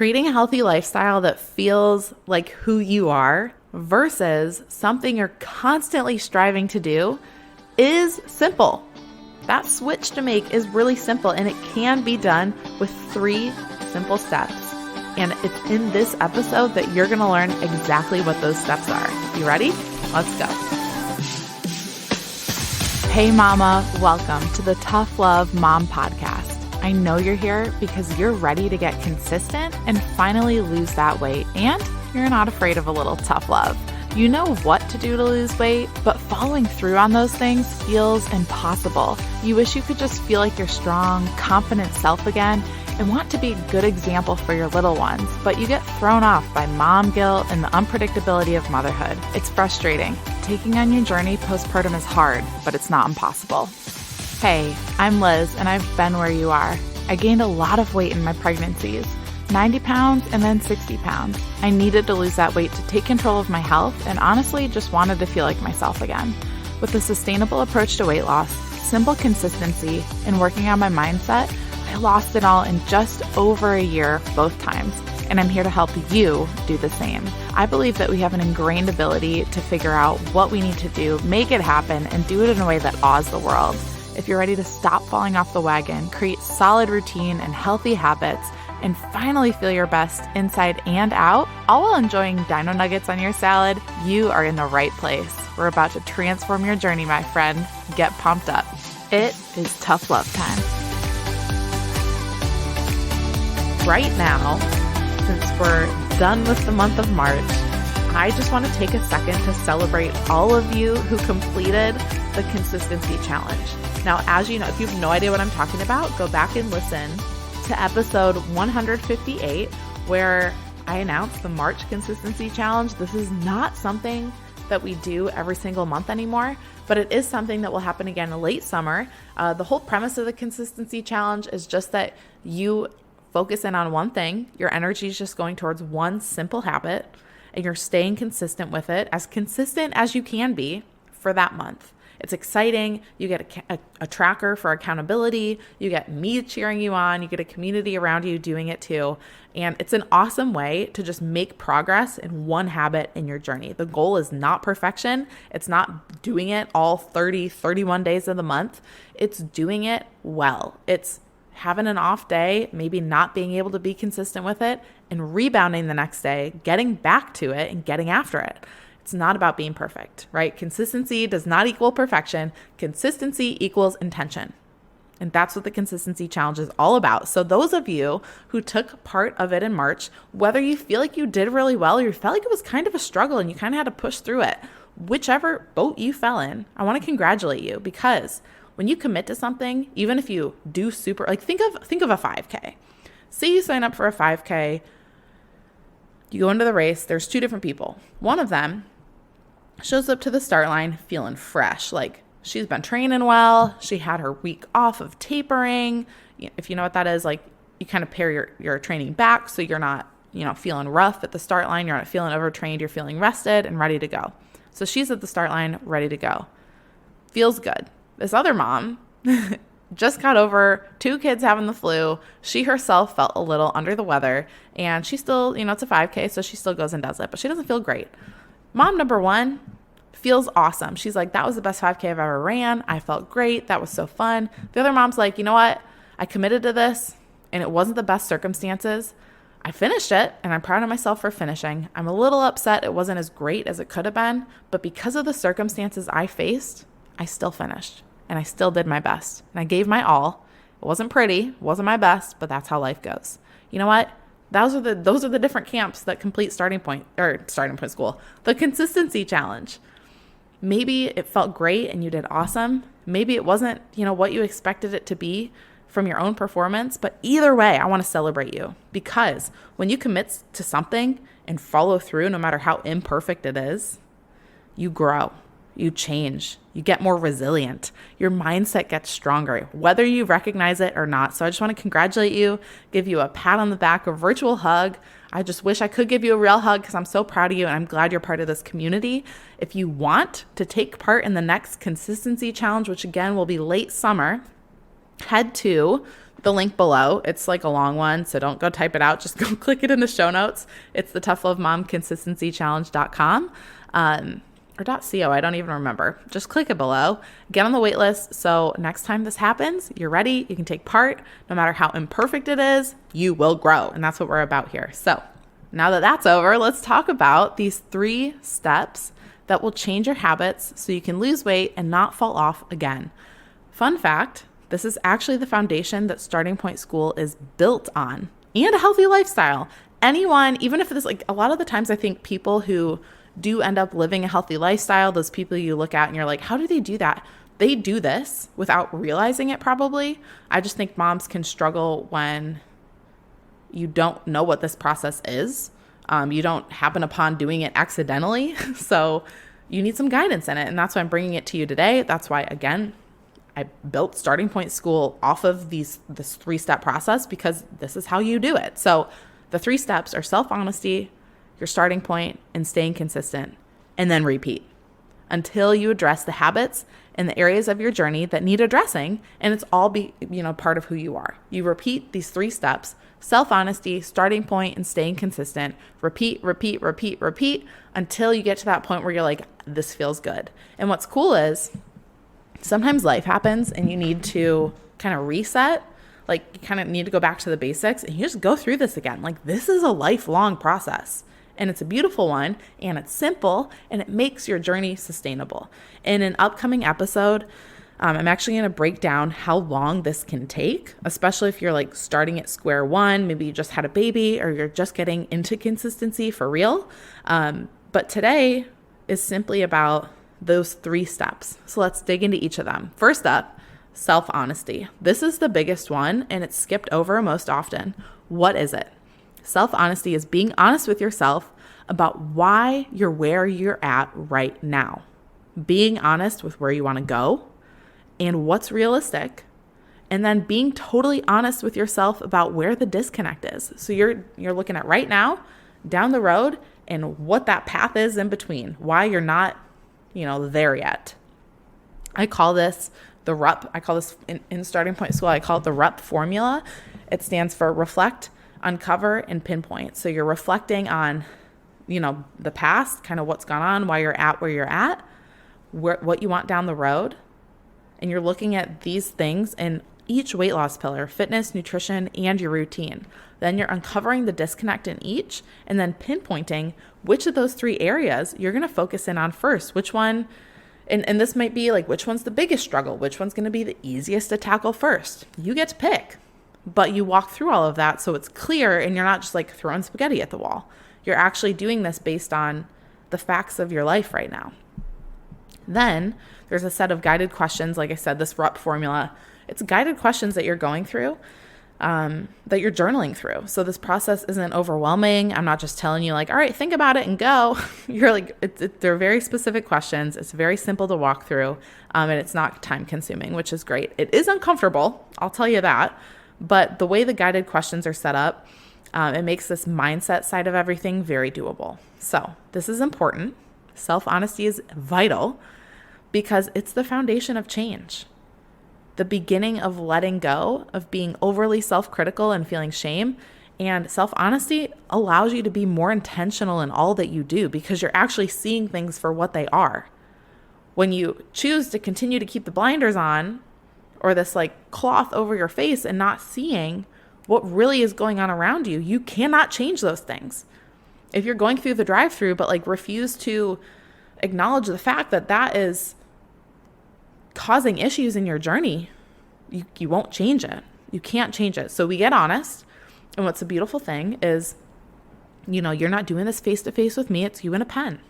Creating a healthy lifestyle that feels like who you are versus something you're constantly striving to do is simple. That switch to make is really simple, and it can be done with 3 simple steps. And it's in this episode that you're going to learn exactly what those steps are. You ready? Let's go. Hey mama, welcome to the Tough Love Mom Podcast. I know you're here because you're ready to get consistent and finally lose that weight, and you're not afraid of a little tough love. You know what to do to lose weight, but following through on those things feels impossible. You wish you could just feel like your strong, confident self again and want to be a good example for your little ones, but you get thrown off by mom guilt and the unpredictability of motherhood. It's frustrating. Taking on your journey postpartum is hard, but it's not impossible. Hey, I'm Liz, and I've been where you are. I gained a lot of weight in my pregnancies, 90 pounds and then 60 pounds. I needed to lose that weight to take control of my health and honestly just wanted to feel like myself again. With a sustainable approach to weight loss, simple consistency, and working on my mindset, I lost it all in just over a year both times. And I'm here to help you do the same. I believe that we have an ingrained ability to figure out what we need to do, make it happen, and do it in a way that awes the world. If you're ready to stop falling off the wagon, create solid routine and healthy habits, and finally feel your best inside and out, all while enjoying dino nuggets on your salad, you are in the right place. We're about to transform your journey, my friend. Get pumped up. It is tough love time. Right now, since we're done with the month of March, I just want to take a second to celebrate all of you who completed the consistency challenge. Now, as you know, if you have no idea what I'm talking about, go back and listen to episode 158, where I announced the March consistency challenge. This is not something that we do every single month anymore, but it is something that will happen again in late summer. The whole premise of the consistency challenge is just that you focus in on one thing. Your energy is just going towards one simple habit, and you're staying consistent with it, as consistent as you can be for that month. It's exciting. You get a tracker for accountability. You get me cheering you on. You get a community around you doing it too. And it's an awesome way to just make progress in one habit in your journey. The goal is not perfection. It's not doing it all 30, 31 days of the month. It's doing it well. It's having an off day, maybe not being able to be consistent with it, and rebounding the next day, getting back to it and getting after it. It's not about being perfect, right? Consistency does not equal perfection. Consistency equals intention. And that's what the consistency challenge is all about. So those of you who took part of it in March, whether you feel like you did really well or you felt like it was kind of a struggle and you kind of had to push through it, whichever boat you fell in, I want to congratulate you, because when you commit to something, even if you do super, like think of a 5K. Say you sign up for a 5K, you go into the race, there's 2 different people. One of them shows up to the start line feeling fresh, like she's been training well, she had her week off of tapering. If you know what that is, like you kind of pare your training back so you're not, feeling rough at the start line, you're not feeling overtrained, you're feeling rested and ready to go. So she's at the start line, ready to go. Feels good. This other mom just got over 2 kids having the flu. She herself felt a little under the weather, and she still, it's a 5K, so she still goes and does it, but she doesn't feel great. Mom number 1 feels awesome. She's like, that was the best 5K I've ever ran. I felt great. That was so fun. The other mom's like, you know what? I committed to this, and it wasn't the best circumstances. I finished it, and I'm proud of myself for finishing. I'm a little upset it wasn't as great as it could have been, but because of the circumstances I faced, I still finished, and I still did my best, and I gave my all. It wasn't pretty, it wasn't my best, but that's how life goes. You know what? Those are the different camps that complete starting point school. The consistency challenge. Maybe it felt great and you did awesome. Maybe it wasn't, what you expected it to be from your own performance, but either way, I want to celebrate you, because when you commit to something and follow through, no matter how imperfect it is, you grow. You change, you get more resilient, your mindset gets stronger, whether you recognize it or not. So I just want to congratulate you, give you a pat on the back, a virtual hug. I just wish I could give you a real hug because I'm so proud of you and I'm glad you're part of this community. If you want to take part in the next consistency challenge, which again will be late summer, head to the link below. It's like a long one, so don't go type it out. Just go click it in the show notes. It's the toughlove.momconsistencychallenge.com or .co. I don't even remember. Just click it below. Get on the wait list. So next time this happens, you're ready. You can take part. No matter how imperfect it is, you will grow. And that's what we're about here. So now that that's over, let's talk about these 3 steps that will change your habits so you can lose weight and not fall off again. Fun fact, this is actually the foundation that Starting Point School is built on, and a healthy lifestyle. Anyone, even if it's like a lot of the times I think people who do end up living a healthy lifestyle, those people you look at and you're like, how do they do that? They do this without realizing it probably. I just think moms can struggle when you don't know what this process is. You don't happen upon doing it accidentally. So you need some guidance in it. And that's why I'm bringing it to you today. That's why, again, I built Starting Point School off of this 3-step process, because this is how you do it. So the 3 steps are self-honesty, your starting point, and staying consistent, and then repeat until you address the habits and the areas of your journey that need addressing, and it's all part of who you are. You repeat these 3 steps: self-honesty, starting point, and staying consistent. Repeat until you get to that point where you're like, this feels good. And what's cool is sometimes life happens and you need to kind of reset. Like, you kind of need to go back to the basics and you just go through this again. Like, this is a lifelong process, and it's a beautiful one, and it's simple, and it makes your journey sustainable. In an upcoming episode, I'm actually going to break down how long this can take, especially if you're like starting at square one, maybe you just had a baby, or you're just getting into consistency for real. But today is simply about those 3 steps. So let's dig into each of them. First up, self-honesty. This is the biggest one, and it's skipped over most often. What is it? Self-honesty is being honest with yourself about why you're where you're at right now. Being honest with where you want to go and what's realistic, and then being totally honest with yourself about where the disconnect is. So you're looking at right now, down the road, and what that path is in between, why you're not, there yet. I call this the RUP. I call this in Starting Point School, I call it the RUP formula. It stands for reflect, uncover, and pinpoint. So you're reflecting on, the past, kind of what's gone on, why you're at where you're at, what you want down the road. And you're looking at these things in each weight loss pillar: fitness, nutrition, and your routine. Then you're uncovering the disconnect in each, and then pinpointing which of those 3 areas you're going to focus in on first. Which one, and this might be like, which one's the biggest struggle? Which one's going to be the easiest to tackle first? You get to pick, but you walk through all of that so it's clear, and you're not just like throwing spaghetti at the wall. You're actually doing this based on the facts of your life right now. Then there's a set of guided questions. Like I said, this RUP formula, it's guided questions that you're going through, that you're journaling through. So this process isn't overwhelming. I'm not just telling you like, all right, think about it and go. You're like, they're very specific questions. It's very simple to walk through, and it's not time consuming, which is great. It is uncomfortable, I'll tell you that. But the way the guided questions are set up, it makes this mindset side of everything very doable. So this is important. Self-honesty is vital because it's the foundation of change. The beginning of letting go of being overly self-critical and feeling shame. And self-honesty allows you to be more intentional in all that you do because you're actually seeing things for what they are. When you choose to continue to keep the blinders on, or this like cloth over your face, and not seeing what really is going on around you, you cannot change those things. If you're going through the drive-through but like refuse to acknowledge the fact that that is causing issues in your journey, you won't change it. You can't change it. So we get honest. And what's a beautiful thing is, you're not doing this face-to-face with me. It's you and a pen.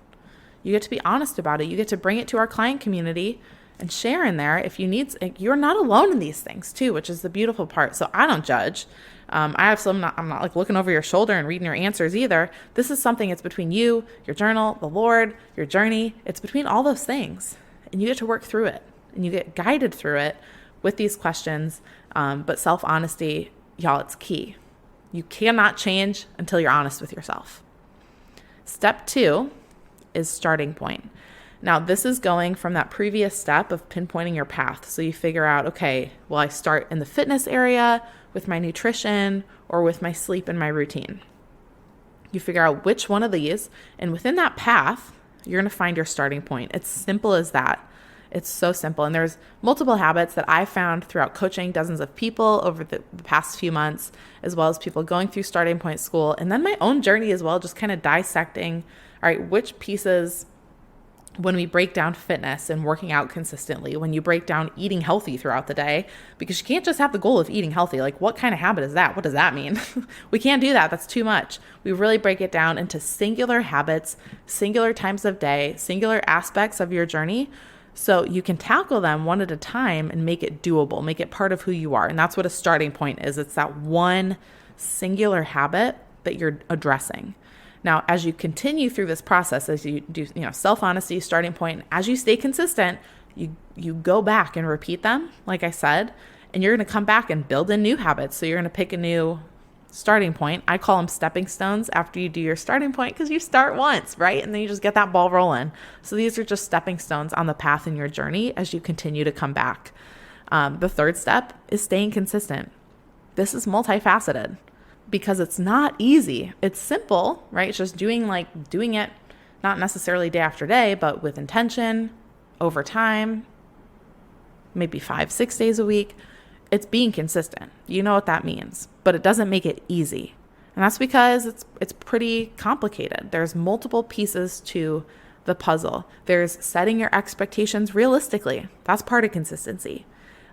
You get to be honest about it. You get to bring it to our client community and share in there if you need. You're not alone in these things too, which is the beautiful part. So I don't judge. I'm not like looking over your shoulder and reading your answers either. This is something, it's between you, your journal, the Lord, your journey. It's between all those things, and you get to work through it, and you get guided through it with these questions. But self-honesty, y'all, it's key. You cannot change until you're honest with yourself. Step 2 is starting point. Now, this is going from that previous step of pinpointing your path. So you figure out, okay, well, I start in the fitness area. with my nutrition, or with my sleep and my routine. You figure out which one of these, and within that path, you're going to find your starting point. It's simple as that. It's so simple. And there's multiple habits that I found throughout coaching dozens of people over the past few months, as well as people going through Starting Point School, and then my own journey as well, just kind of dissecting, all right, which pieces, when we break down fitness and working out consistently, when you break down eating healthy throughout the day, because you can't just have the goal of eating healthy. Like, what kind of habit is that? What does that mean? We can't do that. That's too much. We really break it down into singular habits, singular times of day, singular aspects of your journey, so you can tackle them one at a time and make it doable, make it part of who you are. And that's what a starting point is. It's that one singular habit that you're addressing. Now, as you continue through this process, as you do, self-honesty, starting point, as you stay consistent, you go back and repeat them, like I said, and you're going to come back and build in new habits. So you're going to pick a new starting point. I call them stepping stones after you do your starting point, because you start once, right? And then you just get that ball rolling. So these are just stepping stones on the path in your journey as you continue to come back. The third step is staying consistent. This is multifaceted because it's not easy. It's simple, right? It's just doing it, not necessarily day after day, but with intention, over time, maybe 5-6 days a week. It's being consistent. You know what that means, but it doesn't make it easy. And that's because it's pretty complicated. There's multiple pieces to the puzzle. There's setting your expectations realistically. That's part of consistency.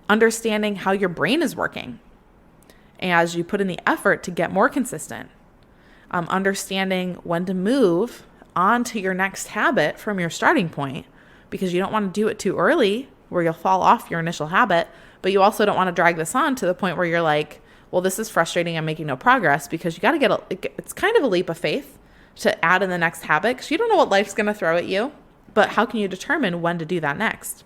Understanding how your brain is working as you put in the effort to get more consistent. Understanding when to move on to your next habit from your starting point, because you don't want to do it too early where you'll fall off your initial habit, but you also don't want to drag this on to the point where you're like, well, this is frustrating, I'm making no progress, because you got to it's kind of a leap of faith to add in the next habit, because you don't know what life's going to throw at you, but how can you determine when to do that next?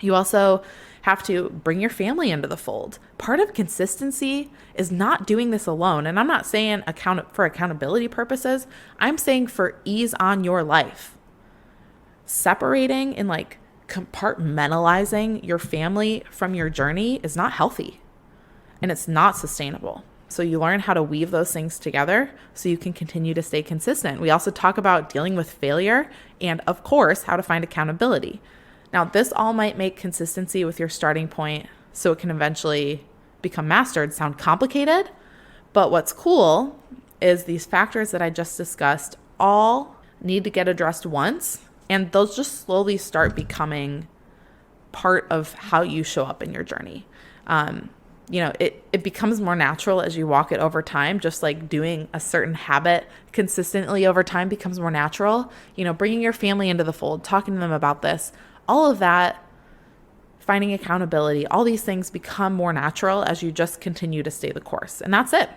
You also have to bring your family into the fold. Part of consistency is not doing this alone. And I'm not saying for accountability purposes, I'm saying for ease on your life. Separating and compartmentalizing your family from your journey is not healthy, and it's not sustainable. So you learn how to weave those things together so you can continue to stay consistent. We also talk about dealing with failure and, of course, how to find accountability. Now, this all might make consistency with your starting point so it can eventually become mastered sound complicated, but what's cool is these factors that I just discussed all need to get addressed once, and those just slowly start becoming part of how you show up in your journey. It becomes more natural as you walk it over time, just like doing a certain habit consistently over time becomes more natural. Bringing your family into the fold, talking to them about this, all of that, finding accountability, all these things become more natural as you just continue to stay the course. And that's it.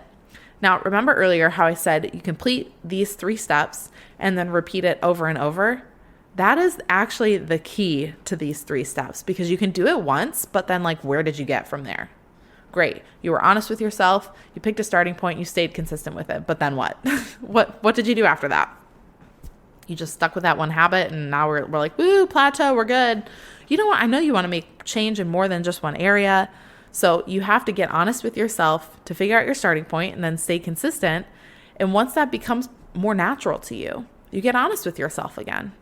Now, remember earlier how I said you complete these 3 steps and then repeat it over and over? That is actually the key to these 3 steps, because you can do it once, but then where did you get from there? Great. You were honest with yourself. You picked a starting point. You stayed consistent with it. But then what? What did you do after that? You just stuck with that one habit, and now we're like, woo, plateau, we're good. You know what? I know you want to make change in more than just one area. So you have to get honest with yourself to figure out your starting point and then stay consistent. And once that becomes more natural to you, you get honest with yourself again.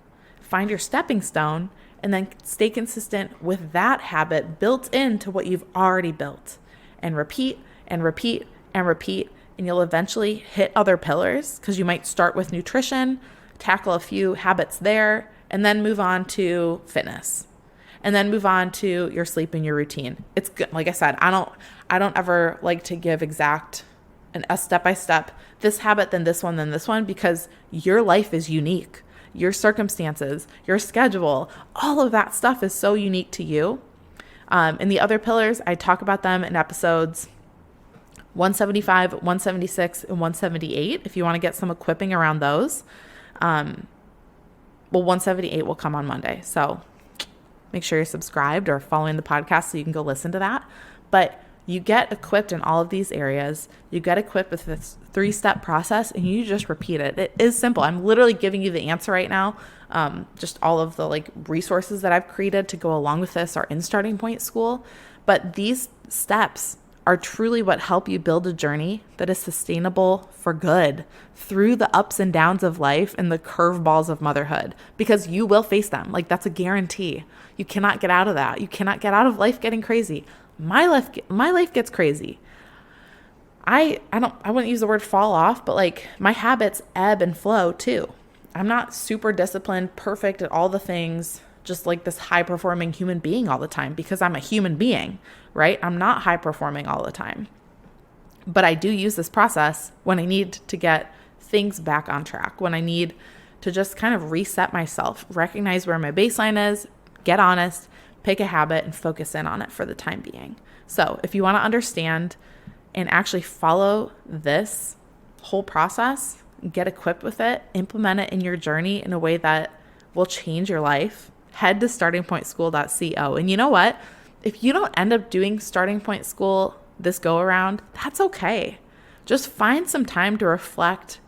Find your stepping stone and then stay consistent with that habit built into what you've already built. And repeat and repeat and repeat. And you'll eventually hit other pillars, because you might start with nutrition, tackle a few habits there, and then move on to fitness, and then move on to your sleep and your routine. It's good. Like I said, I don't ever like to give a step-by-step, this habit, then this one, because your life is unique. Your circumstances, your schedule, all of that stuff is so unique to you. And the other pillars, I talk about them in episodes 175, 176, and 178, if you want to get some equipping around those. 178 will come on Monday. So make sure you're subscribed or following the podcast so you can go listen to that. But you get equipped in all of these areas. You get equipped with this 3-step process, and you just repeat it. It is simple. I'm literally giving you the answer right now. Just all of the resources that I've created to go along with this are in Starting Point School. But these steps are truly what help you build a journey that is sustainable for good through the ups and downs of life and the curveballs of motherhood, because you will face them. Like, that's a guarantee. You cannot get out of that. You cannot get out of life getting crazy. My life gets crazy. I wouldn't use the word fall off, but like my habits ebb and flow too. I'm not super disciplined, perfect at all the things, just like this high performing human being all the time, because I'm a human being, right? I'm not high performing all the time. But I do use this process when I need to get things back on track, when I need to just kind of reset myself, recognize where my baseline is, get honest, pick a habit and focus in on it for the time being. So if you want to understand and actually follow this whole process, get equipped with it, implement it in your journey in a way that will change your life, head to startingpointschool.co. And you know what? If you don't end up doing Starting Point School this go around, that's okay. Just find some time to reflect,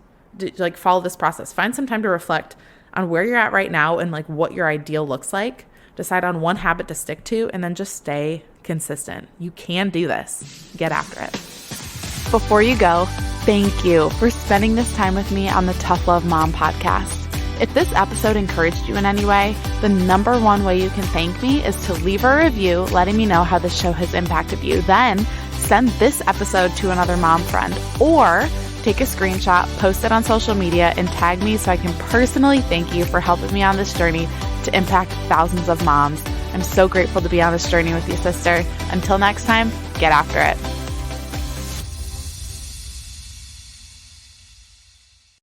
like follow this process. Find some time to reflect on where you're at right now and like what your ideal looks like. Decide on one habit to stick to, and then just stay consistent. You can do this. Get after it. Before you go, thank you for spending this time with me on the Tough Love Mom podcast. If this episode encouraged you in any way, the number one way you can thank me is to leave a review letting me know how the show has impacted you. Then send this episode to another mom friend, or take a screenshot, post it on social media, and tag me so I can personally thank you for helping me on this journey to impact thousands of moms. I'm so grateful to be on this journey with you, sister. Until next time, get after it.